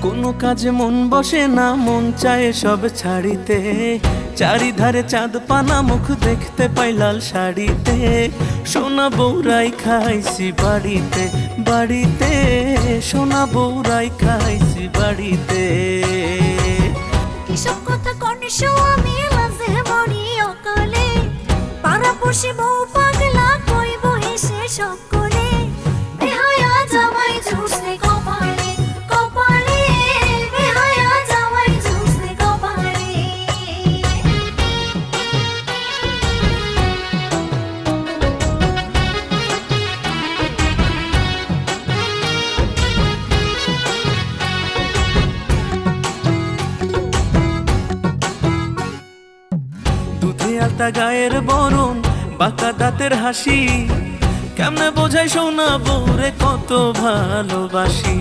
কোনো কাজে মন বসে না, মন চায় সব ছাড়িতে। চারিধারে চাঁদ পানা, মুখ দেখতে পাই লাল শাড়িতে। সোনা বউরাই খাইছি বাড়িতে বাড়িতে, সোনা বউরাই খাইছি বাড়িতে। কিসব কথা কনিস আমি মাঝে মরি অকালে, পাড়া পড়শি বউ পাগলা কইব হেসে সকলে। বেহায়া জামাই ঝুসলে কপালে কপালে, বেহায়া জামাই ঝুসলে কপালে। দুধে আলতা গায়ের বরণ, বাঁকা দাঁতের হাসি, কেমনে বোঝাই সোনা বউরে কত ভালোবাসি।